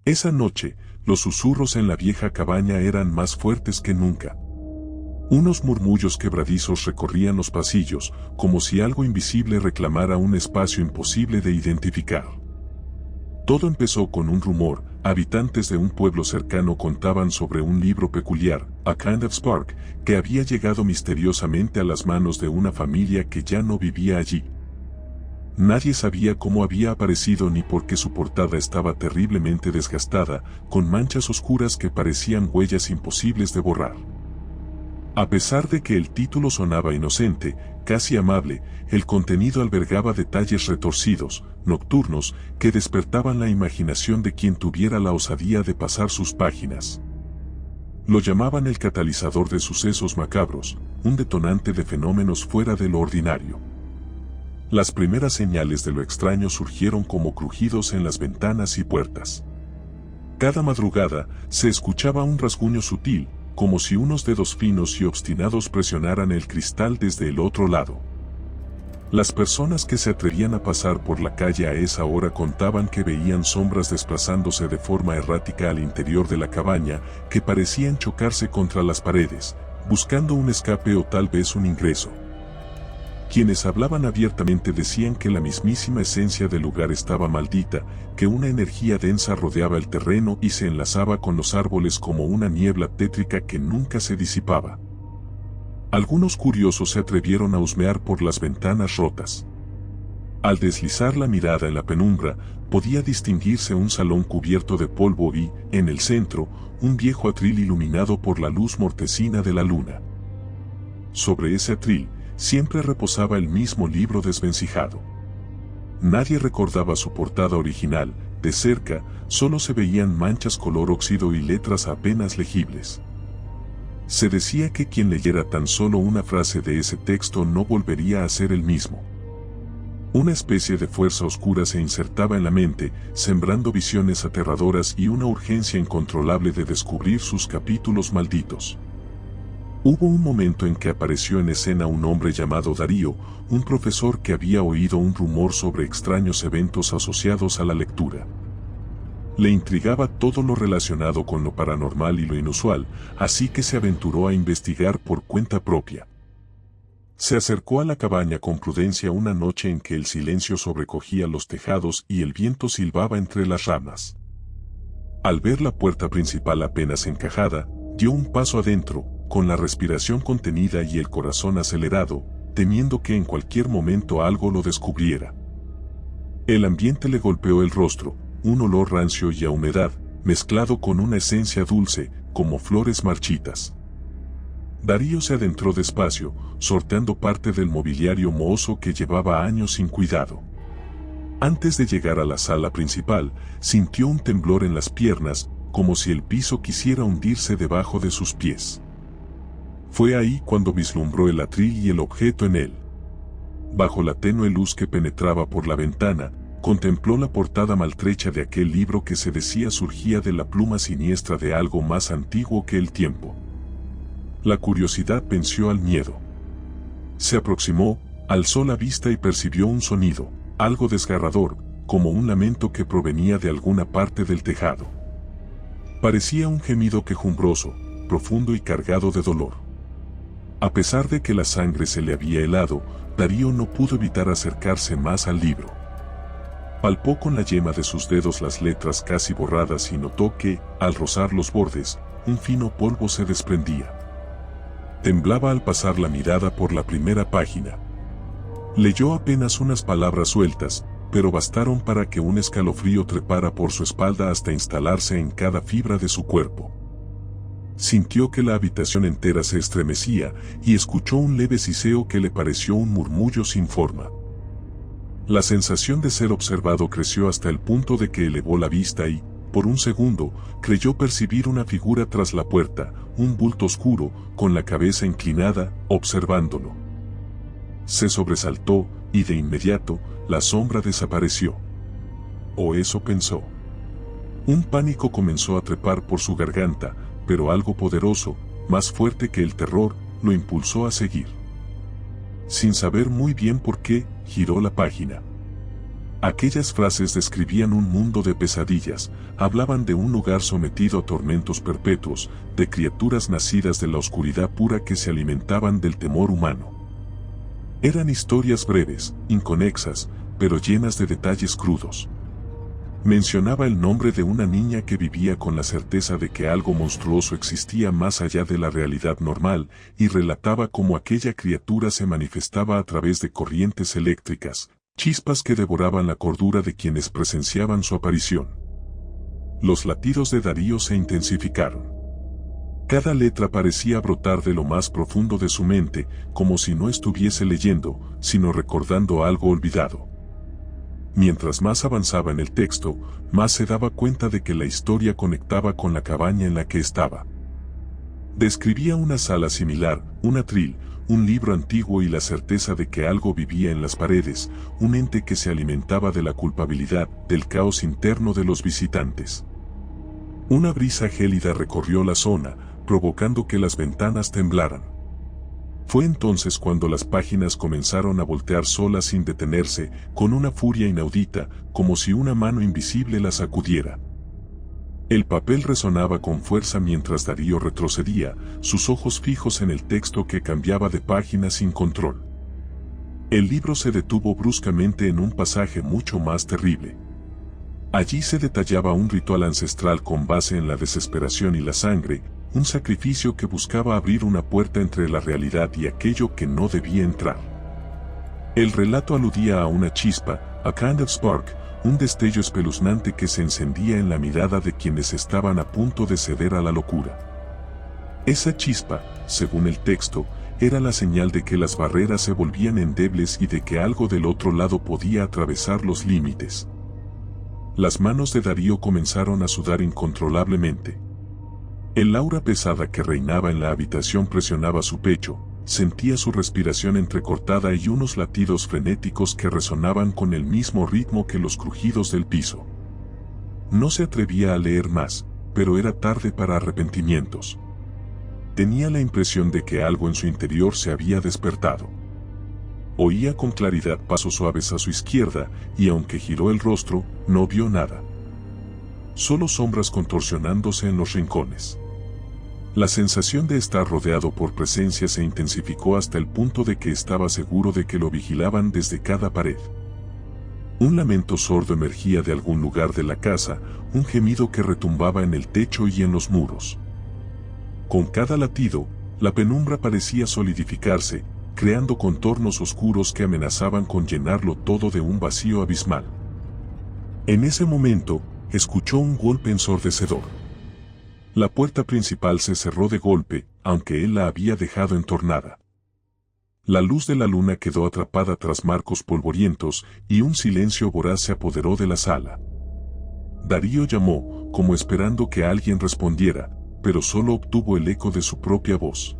Esa noche, los susurros en la vieja cabaña eran más fuertes que nunca. Unos murmullos quebradizos recorrían los pasillos, como si algo invisible reclamara un espacio imposible de identificar. Todo empezó con un rumor. Habitantes de un pueblo cercano contaban sobre un libro peculiar, A Kind of Spark, que había llegado misteriosamente a las manos de una familia que ya no vivía allí. Nadie sabía cómo había aparecido ni por qué su portada estaba terriblemente desgastada, con manchas oscuras que parecían huellas imposibles de borrar. A pesar de que el título sonaba inocente, casi amable, el contenido albergaba detalles retorcidos, nocturnos, que despertaban la imaginación de quien tuviera la osadía de pasar sus páginas. Lo llamaban el catalizador de sucesos macabros, un detonante de fenómenos fuera de lo ordinario. Las primeras señales de lo extraño surgieron como crujidos en las ventanas y puertas. Cada madrugada se escuchaba un rasguño sutil, como si unos dedos finos y obstinados presionaran el cristal desde el otro lado. Las personas que se atrevían a pasar por la calle a esa hora contaban que veían sombras desplazándose de forma errática al interior de la cabaña, que parecían chocarse contra las paredes, buscando un escape o tal vez un ingreso. Quienes hablaban abiertamente decían que la mismísima esencia del lugar estaba maldita, que una energía densa rodeaba el terreno y se enlazaba con los árboles como una niebla tétrica que nunca se disipaba. Algunos curiosos se atrevieron a husmear por las ventanas rotas. Al deslizar la mirada en la penumbra, podía distinguirse un salón cubierto de polvo y, en el centro, un viejo atril iluminado por la luz mortecina de la luna. Sobre ese atril, siempre reposaba el mismo libro desvencijado. Nadie recordaba su portada original. De cerca, solo se veían manchas color óxido y letras apenas legibles. Se decía que quien leyera tan solo una frase de ese texto no volvería a ser el mismo. Una especie de fuerza oscura se insertaba en la mente, sembrando visiones aterradoras y una urgencia incontrolable de descubrir sus capítulos malditos. Hubo un momento en que apareció en escena un hombre llamado Darío, un profesor que había oído un rumor sobre extraños eventos asociados a la lectura. Le intrigaba todo lo relacionado con lo paranormal y lo inusual, así que se aventuró a investigar por cuenta propia. Se acercó a la cabaña con prudencia una noche en que el silencio sobrecogía los tejados y el viento silbaba entre las ramas. Al ver la puerta principal apenas encajada, dio un paso adentro, con la respiración contenida y el corazón acelerado, temiendo que en cualquier momento algo lo descubriera. El ambiente le golpeó el rostro, un olor rancio y a humedad, mezclado con una esencia dulce, como flores marchitas. Darío se adentró despacio, sorteando parte del mobiliario mohoso que llevaba años sin cuidado. Antes de llegar a la sala principal, sintió un temblor en las piernas, como si el piso quisiera hundirse debajo de sus pies. Fue ahí cuando vislumbró el atril y el objeto en él. Bajo la tenue luz que penetraba por la ventana, contempló la portada maltrecha de aquel libro que se decía surgía de la pluma siniestra de algo más antiguo que el tiempo. La curiosidad venció al miedo. Se aproximó, alzó la vista y percibió un sonido, algo desgarrador, como un lamento que provenía de alguna parte del tejado. Parecía un gemido quejumbroso, profundo y cargado de dolor. A pesar de que la sangre se le había helado, Darío no pudo evitar acercarse más al libro. Palpó con la yema de sus dedos las letras casi borradas y notó que, al rozar los bordes, un fino polvo se desprendía. Temblaba al pasar la mirada por la primera página. Leyó apenas unas palabras sueltas, pero bastaron para que un escalofrío trepara por su espalda hasta instalarse en cada fibra de su cuerpo. Sintió que la habitación entera se estremecía y escuchó un leve siseo que le pareció un murmullo sin forma. La sensación de ser observado creció hasta el punto de que elevó la vista y, por un segundo, creyó percibir una figura tras la puerta, un bulto oscuro, con la cabeza inclinada, observándolo. Se sobresaltó, y de inmediato, la sombra desapareció. O eso pensó. Un pánico comenzó a trepar por su garganta, pero algo poderoso, más fuerte que el terror, lo impulsó a seguir. Sin saber muy bien por qué, giró la página. Aquellas frases describían un mundo de pesadillas, hablaban de un lugar sometido a tormentos perpetuos, de criaturas nacidas de la oscuridad pura que se alimentaban del temor humano. Eran historias breves, inconexas, pero llenas de detalles crudos. Mencionaba el nombre de una niña que vivía con la certeza de que algo monstruoso existía más allá de la realidad normal, y relataba cómo aquella criatura se manifestaba a través de corrientes eléctricas, chispas que devoraban la cordura de quienes presenciaban su aparición. Los latidos de Darío se intensificaron. Cada letra parecía brotar de lo más profundo de su mente, como si no estuviese leyendo, sino recordando algo olvidado. Mientras más avanzaba en el texto, más se daba cuenta de que la historia conectaba con la cabaña en la que estaba. Describía una sala similar, un atril, un libro antiguo y la certeza de que algo vivía en las paredes, un ente que se alimentaba de la culpabilidad, del caos interno de los visitantes. Una brisa gélida recorrió la zona, provocando que las ventanas temblaran. Fue entonces cuando las páginas comenzaron a voltear solas sin detenerse, con una furia inaudita, como si una mano invisible las sacudiera. El papel resonaba con fuerza mientras Darío retrocedía, sus ojos fijos en el texto que cambiaba de página sin control. El libro se detuvo bruscamente en un pasaje mucho más terrible. Allí se detallaba un ritual ancestral con base en la desesperación y la sangre, un sacrificio que buscaba abrir una puerta entre la realidad y aquello que no debía entrar. El relato aludía a una chispa, a kind of spark, un destello espeluznante que se encendía en la mirada de quienes estaban a punto de ceder a la locura. Esa chispa, según el texto, era la señal de que las barreras se volvían endebles y de que algo del otro lado podía atravesar los límites. Las manos de Darío comenzaron a sudar incontrolablemente. El aura pesada que reinaba en la habitación presionaba su pecho, sentía su respiración entrecortada y unos latidos frenéticos que resonaban con el mismo ritmo que los crujidos del piso. No se atrevía a leer más, pero era tarde para arrepentimientos. Tenía la impresión de que algo en su interior se había despertado. Oía con claridad pasos suaves a su izquierda, y aunque giró el rostro, no vio nada. Solo sombras contorsionándose en los rincones. La sensación de estar rodeado por presencia se intensificó hasta el punto de que estaba seguro de que lo vigilaban desde cada pared. Un lamento sordo emergía de algún lugar de la casa, un gemido que retumbaba en el techo y en los muros. Con cada latido, la penumbra parecía solidificarse, creando contornos oscuros que amenazaban con llenarlo todo de un vacío abismal. En ese momento, escuchó un golpe ensordecedor. La puerta principal se cerró de golpe, aunque él la había dejado entornada. La luz de la luna quedó atrapada tras marcos polvorientos y un silencio voraz se apoderó de la sala. Darío llamó, como esperando que alguien respondiera, pero solo obtuvo el eco de su propia voz.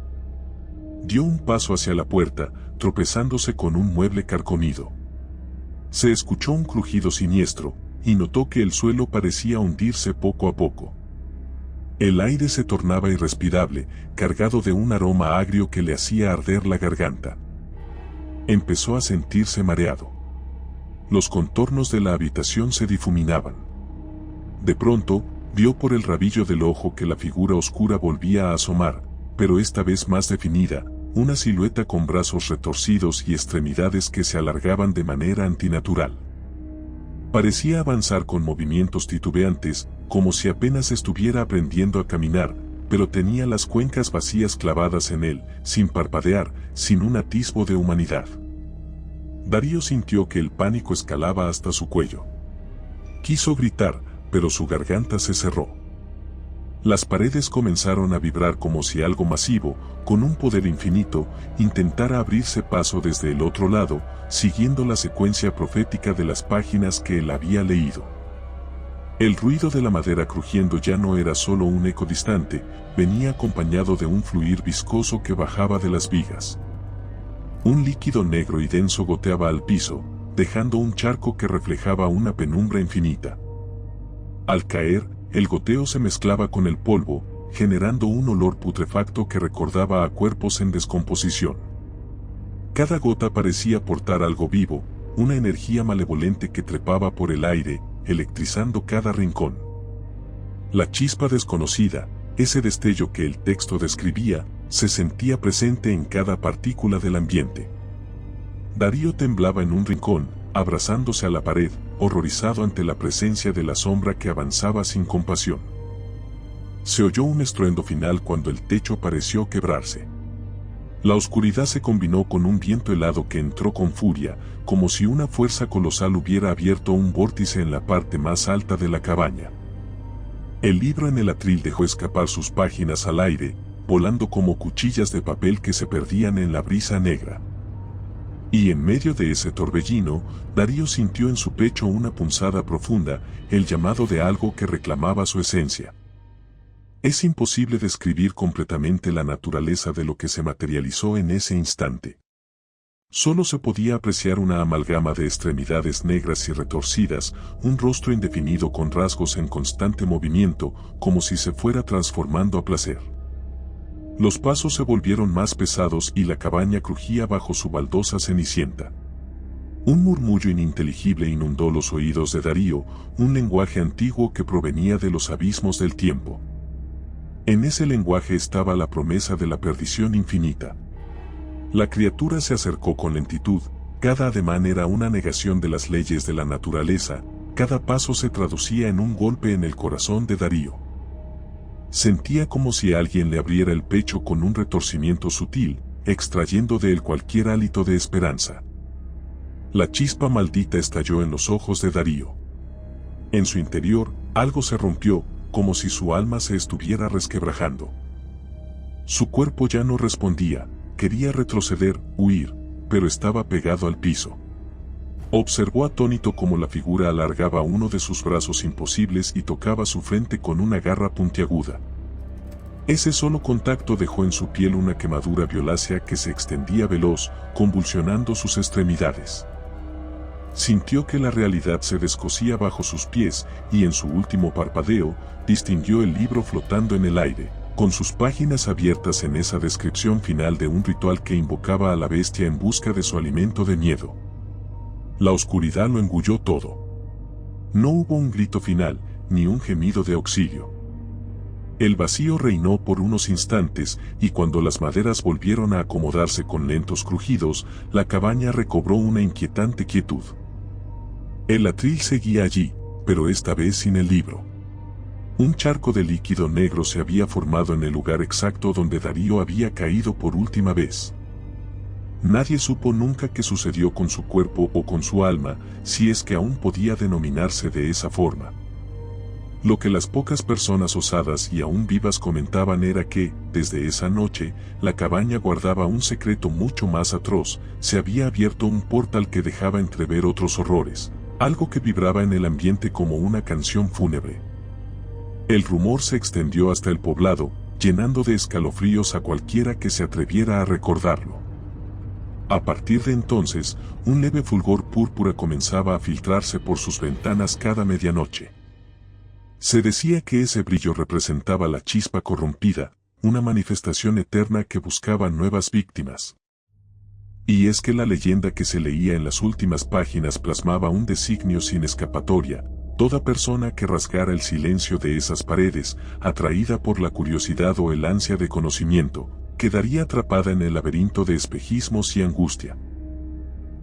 Dio un paso hacia la puerta, tropezándose con un mueble carcomido. Se escuchó un crujido siniestro, y notó que el suelo parecía hundirse poco a poco. El aire se tornaba irrespirable, cargado de un aroma agrio que le hacía arder la garganta. Empezó a sentirse mareado. Los contornos de la habitación se difuminaban. De pronto, vio por el rabillo del ojo que la figura oscura volvía a asomar, pero esta vez más definida, una silueta con brazos retorcidos y extremidades que se alargaban de manera antinatural. Parecía avanzar con movimientos titubeantes, como si apenas estuviera aprendiendo a caminar, pero tenía las cuencas vacías clavadas en él, sin parpadear, sin un atisbo de humanidad. Darío sintió que el pánico escalaba hasta su cuello. Quiso gritar, pero su garganta se cerró. Las paredes comenzaron a vibrar como si algo masivo, con un poder infinito, intentara abrirse paso desde el otro lado, siguiendo la secuencia profética de las páginas que él había leído. El ruido de la madera crujiendo ya no era solo un eco distante, venía acompañado de un fluir viscoso que bajaba de las vigas. Un líquido negro y denso goteaba al piso, dejando un charco que reflejaba una penumbra infinita. Al caer, el goteo se mezclaba con el polvo, generando un olor putrefacto que recordaba a cuerpos en descomposición. Cada gota parecía portar algo vivo, una energía malevolente que trepaba por el aire, electrizando cada rincón. La chispa desconocida, ese destello que el texto describía, se sentía presente en cada partícula del ambiente. Darío temblaba en un rincón, abrazándose a la pared, horrorizado ante la presencia de la sombra que avanzaba sin compasión. Se oyó un estruendo final cuando el techo pareció quebrarse. La oscuridad se combinó con un viento helado que entró con furia, como si una fuerza colosal hubiera abierto un vórtice en la parte más alta de la cabaña. El libro en el atril dejó escapar sus páginas al aire, volando como cuchillas de papel que se perdían en la brisa negra. Y en medio de ese torbellino, Darío sintió en su pecho una punzada profunda, el llamado de algo que reclamaba su esencia. Es imposible describir completamente la naturaleza de lo que se materializó en ese instante. Solo se podía apreciar una amalgama de extremidades negras y retorcidas, un rostro indefinido con rasgos en constante movimiento, como si se fuera transformando a placer. Los pasos se volvieron más pesados y la cabaña crujía bajo su baldosa cenicienta. Un murmullo ininteligible inundó los oídos de Darío, un lenguaje antiguo que provenía de los abismos del tiempo. En ese lenguaje estaba la promesa de la perdición infinita. La criatura se acercó con lentitud, cada ademán era una negación de las leyes de la naturaleza, cada paso se traducía en un golpe en el corazón de Darío. Sentía como si alguien le abriera el pecho con un retorcimiento sutil, extrayendo de él cualquier hálito de esperanza. La chispa maldita estalló en los ojos de Darío. En su interior, algo se rompió, como si su alma se estuviera resquebrajando. Su cuerpo ya no respondía, quería retroceder, huir, pero estaba pegado al piso. Observó atónito cómo la figura alargaba uno de sus brazos imposibles y tocaba su frente con una garra puntiaguda. Ese solo contacto dejó en su piel una quemadura violácea que se extendía veloz, convulsionando sus extremidades. Sintió que la realidad se descosía bajo sus pies y en su último parpadeo, distinguió el libro flotando en el aire, con sus páginas abiertas en esa descripción final de un ritual que invocaba a la bestia en busca de su alimento de miedo. La oscuridad lo engulló todo. No hubo un grito final, ni un gemido de auxilio. El vacío reinó por unos instantes, y cuando las maderas volvieron a acomodarse con lentos crujidos, la cabaña recobró una inquietante quietud. El atril seguía allí, pero esta vez sin el libro. Un charco de líquido negro se había formado en el lugar exacto donde Darío había caído por última vez. Nadie supo nunca qué sucedió con su cuerpo o con su alma, si es que aún podía denominarse de esa forma. Lo que las pocas personas osadas y aún vivas comentaban era que, desde esa noche, la cabaña guardaba un secreto mucho más atroz, se había abierto un portal que dejaba entrever otros horrores, algo que vibraba en el ambiente como una canción fúnebre. El rumor se extendió hasta el poblado, llenando de escalofríos a cualquiera que se atreviera a recordarlo. A partir de entonces, un leve fulgor púrpura comenzaba a filtrarse por sus ventanas cada medianoche. Se decía que ese brillo representaba la chispa corrompida, una manifestación eterna que buscaba nuevas víctimas. Y es que la leyenda que se leía en las últimas páginas plasmaba un designio sin escapatoria: toda persona que rasgara el silencio de esas paredes, atraída por la curiosidad o el ansia de conocimiento, quedaría atrapada en el laberinto de espejismos y angustia.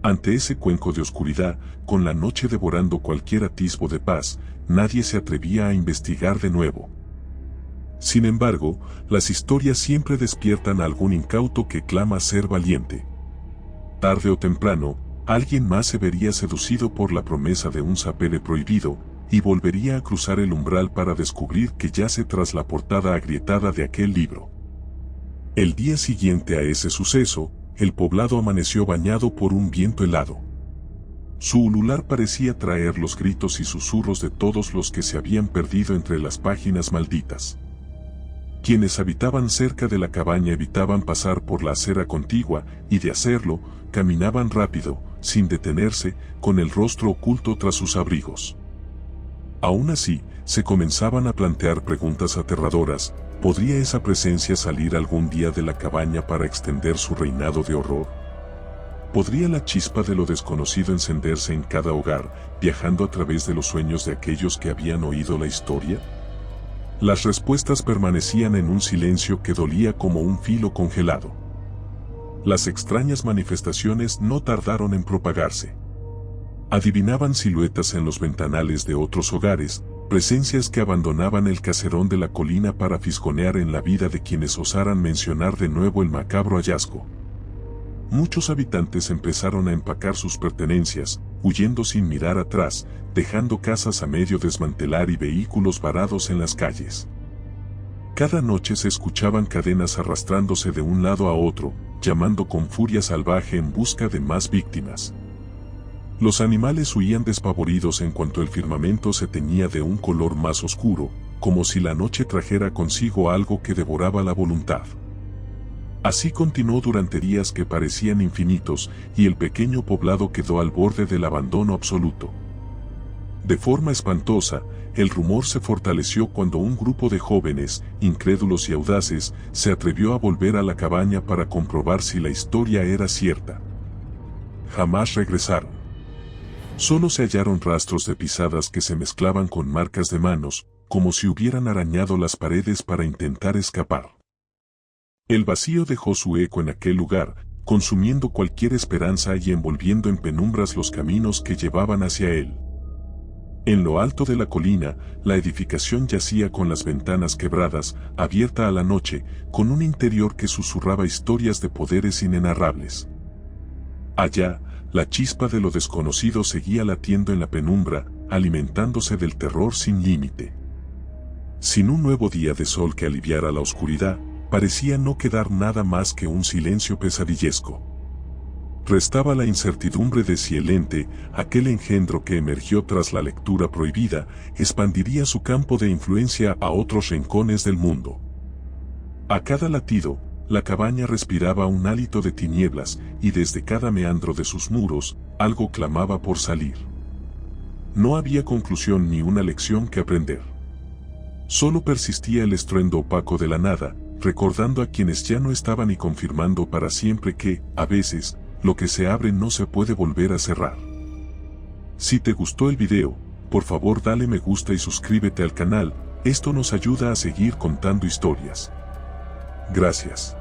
Ante ese cuenco de oscuridad, con la noche devorando cualquier atisbo de paz, nadie se atrevía a investigar de nuevo. Sin embargo, las historias siempre despiertan a algún incauto que clama ser valiente. Tarde o temprano, alguien más se vería seducido por la promesa de un sapere prohibido, y volvería a cruzar el umbral para descubrir que yace tras la portada agrietada de aquel libro. El día siguiente a ese suceso, el poblado amaneció bañado por un viento helado. Su ulular parecía traer los gritos y susurros de todos los que se habían perdido entre las páginas malditas. Quienes habitaban cerca de la cabaña evitaban pasar por la acera contigua, y de hacerlo, caminaban rápido, sin detenerse, con el rostro oculto tras sus abrigos. Aún así, se comenzaban a plantear preguntas aterradoras: ¿podría esa presencia salir algún día de la cabaña para extender su reinado de horror? ¿Podría la chispa de lo desconocido encenderse en cada hogar, viajando a través de los sueños de aquellos que habían oído la historia? Las respuestas permanecían en un silencio que dolía como un filo congelado. Las extrañas manifestaciones no tardaron en propagarse. Adivinaban siluetas en los ventanales de otros hogares, presencias que abandonaban el caserón de la colina para fisgonear en la vida de quienes osaran mencionar de nuevo el macabro hallazgo. Muchos habitantes empezaron a empacar sus pertenencias, huyendo sin mirar atrás, dejando casas a medio desmantelar y vehículos varados en las calles. Cada noche se escuchaban cadenas arrastrándose de un lado a otro, llamando con furia salvaje en busca de más víctimas. Los animales huían despavoridos en cuanto el firmamento se teñía de un color más oscuro, como si la noche trajera consigo algo que devoraba la voluntad. Así continuó durante días que parecían infinitos, y el pequeño poblado quedó al borde del abandono absoluto. De forma espantosa, el rumor se fortaleció cuando un grupo de jóvenes, incrédulos y audaces, se atrevió a volver a la cabaña para comprobar si la historia era cierta. Jamás regresaron. Solo se hallaron rastros de pisadas que se mezclaban con marcas de manos, como si hubieran arañado las paredes para intentar escapar. El vacío dejó su eco en aquel lugar, consumiendo cualquier esperanza y envolviendo en penumbras los caminos que llevaban hacia él. En lo alto de la colina, la edificación yacía con las ventanas quebradas, abierta a la noche, con un interior que susurraba historias de poderes inenarrables. Allá, la chispa de lo desconocido seguía latiendo en la penumbra, alimentándose del terror sin límite. Sin un nuevo día de sol que aliviara la oscuridad, parecía no quedar nada más que un silencio pesadillesco. Restaba la incertidumbre de si el ente, aquel engendro que emergió tras la lectura prohibida, expandiría su campo de influencia a otros rincones del mundo. A cada latido, la cabaña respiraba un hálito de tinieblas, y desde cada meandro de sus muros, algo clamaba por salir. No había conclusión ni una lección que aprender. Solo persistía el estruendo opaco de la nada, recordando a quienes ya no estaban y confirmando para siempre que, a veces, lo que se abre no se puede volver a cerrar. Si te gustó el video, por favor dale me gusta y suscríbete al canal, esto nos ayuda a seguir contando historias. Gracias.